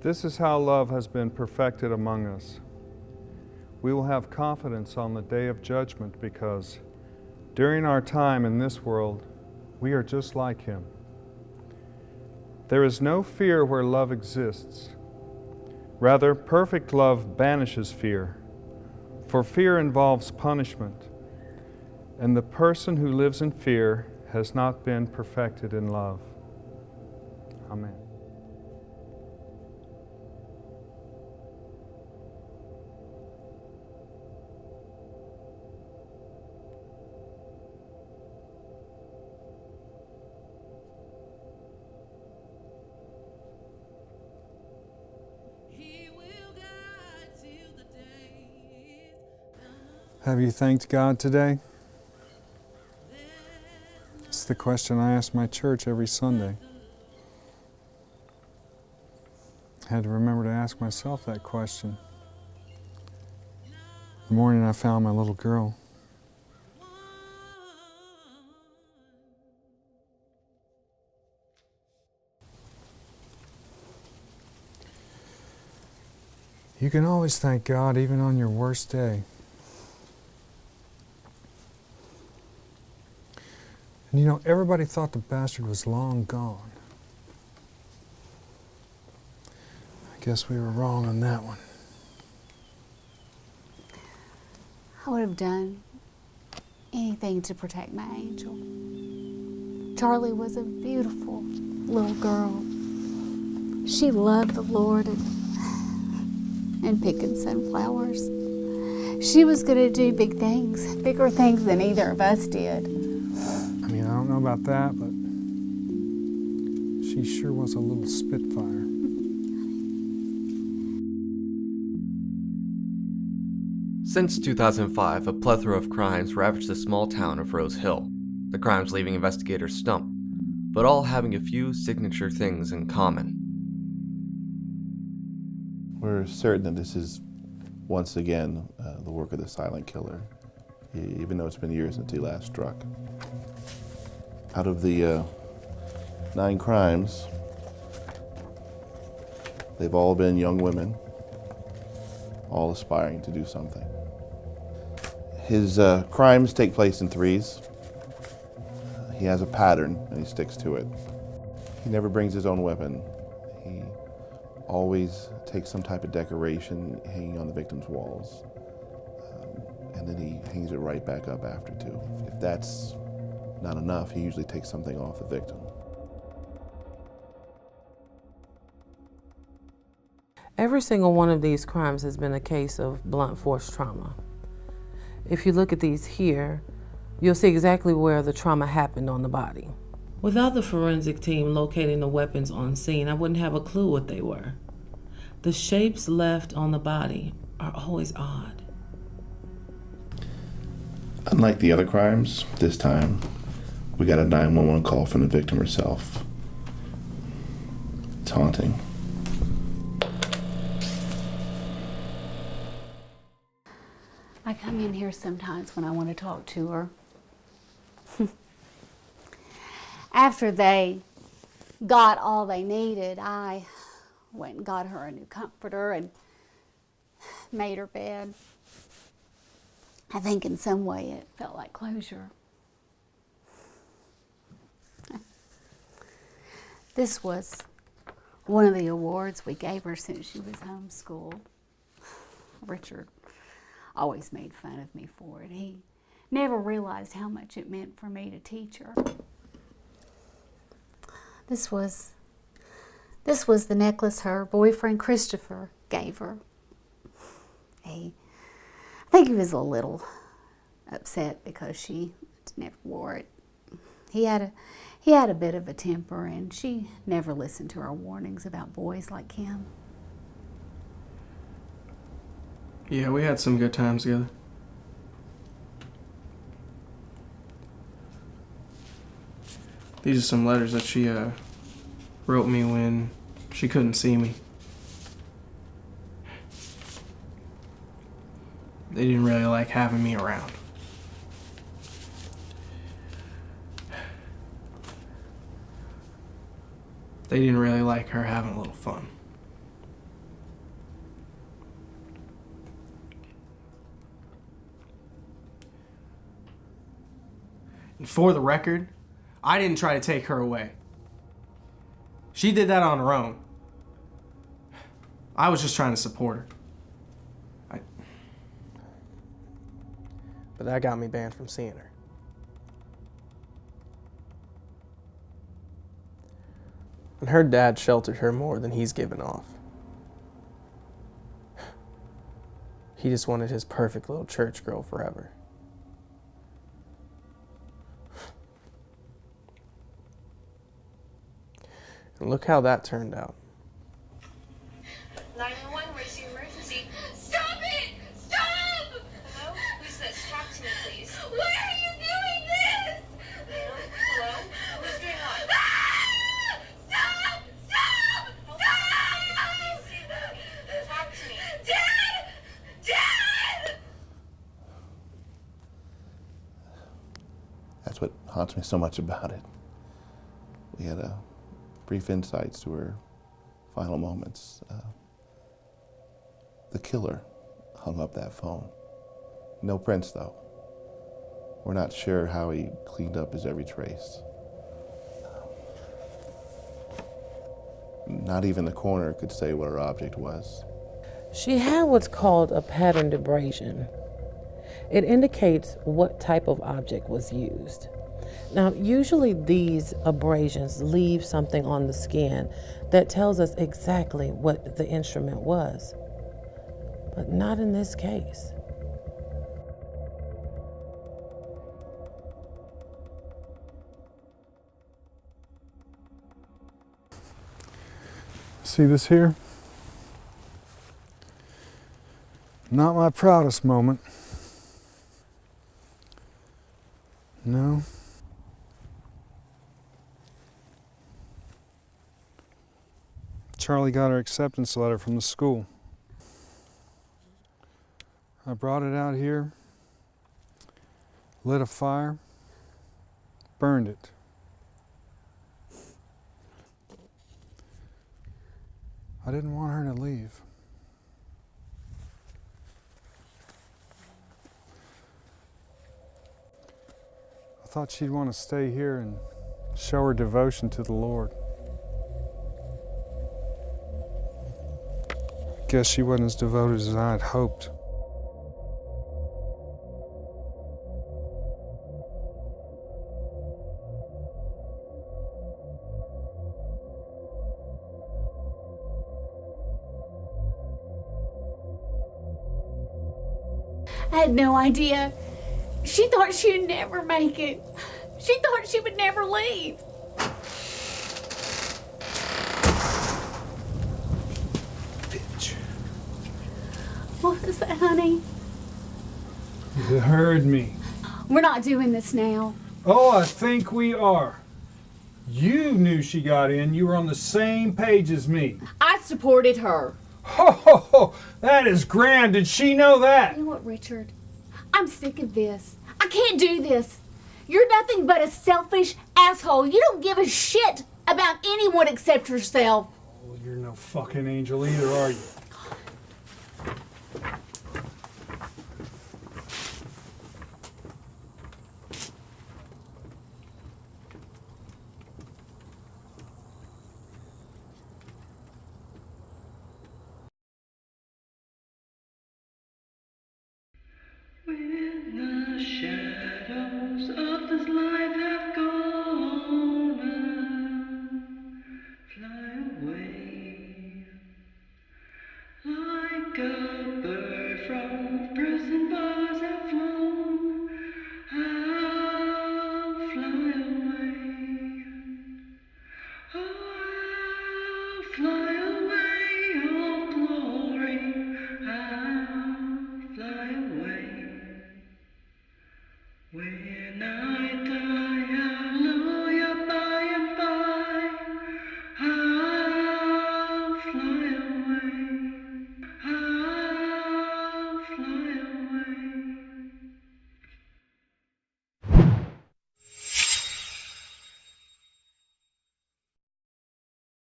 This is how love has been perfected among us. We will have confidence on the day of judgment because during our time in this world, we are just like Him. There is no fear where love exists. Rather, perfect love banishes fear, for fear involves punishment, and the person who lives in fear has not been perfected in love. Amen. Have you thanked God today? It's the question I ask my church every Sunday. I had to remember to ask myself that question. The morning I found my little girl. You can always thank God even on your worst day. And you know, everybody thought the bastard was long gone. I guess we were wrong on that one. I would have done anything to protect my angel. Charlie was a beautiful little girl. She loved the Lord and picking sunflowers. She was going to do big things, bigger things than either of us did. I don't know about that, but she sure was a little spitfire. Since 2005, a plethora of crimes ravaged the small town of Rose Hill, the crimes leaving investigators stumped, but all having a few signature things in common. We're certain that this is, once again, the work of the silent killer, even though it's been years since he last struck. Out of the 9 crimes, they've all been young women, all aspiring to do something. His crimes take place in threes. He has a pattern and he sticks to it. He never brings his own weapon. He always takes some type of decoration hanging on the victim's walls. And then he hangs it right back up after too. If that's not enough, he usually takes something off the victim. Every single one of these crimes has been a case of blunt force trauma. If you look at these here, you'll see exactly where the trauma happened on the body. Without the forensic team locating the weapons on scene, I wouldn't have a clue what they were. The shapes left on the body are always odd. Unlike the other crimes, this time we got a 911 call from the victim herself. It's haunting. I come in here sometimes when I want to talk to her. After they got all they needed, I went and got her a new comforter and made her bed. I think in some way it felt like closure. This was one of the awards we gave her since she was homeschooled. Richard always made fun of me for it. He never realized how much it meant for me to teach her. This was the necklace her boyfriend Christopher gave her. I think he was a little upset because she never wore it. He had a bit of a temper, and she never listened to our warnings about boys like him. Yeah, we had some good times together. These are some letters that she wrote me when she couldn't see me. They didn't really like having me around. They didn't really like her having a little fun. For the record, I didn't try to take her away. She did that on her own. I was just trying to support her. But that got me banned from seeing her. And her dad sheltered her more than he's given off. He just wanted his perfect little church girl forever. And look how that turned out. 911, where's the emergency? Stop it! Stop! Hello? Who's this? Talk to me, please. Why are you doing this? Hello? What's going on? Ah! Stop! Stop! Stop! Talk to me. Dad! Dad! That's what haunts me so much about it. We had brief insights to her final moments. The killer hung up that phone. No prints, though. We're not sure how he cleaned up his every trace. Not even the coroner could say what her object was. She had what's called a patterned abrasion. It indicates what type of object was used. Now, usually these abrasions leave something on the skin that tells us exactly what the instrument was, but not in this case. See this here? Not my proudest moment. No. Charlie got her acceptance letter from the school. I brought it out here, lit a fire, burned it. I didn't want her to leave. I thought she'd want to stay here and show her devotion to the Lord. Guess she wasn't as devoted as I had hoped. I had no idea. She thought she'd never make it. She thought she would never leave. Bitch. What was that, honey? You heard me. We're not doing this now. Oh, I think we are. You knew she got in. You were on the same page as me. I supported her. Ho, ho, ho. That is grand. Did she know that? You know what, Richard? I'm sick of this. I can't do this. You're nothing but a selfish asshole. You don't give a shit about anyone except yourself. Well, you're no fucking angel either, are you?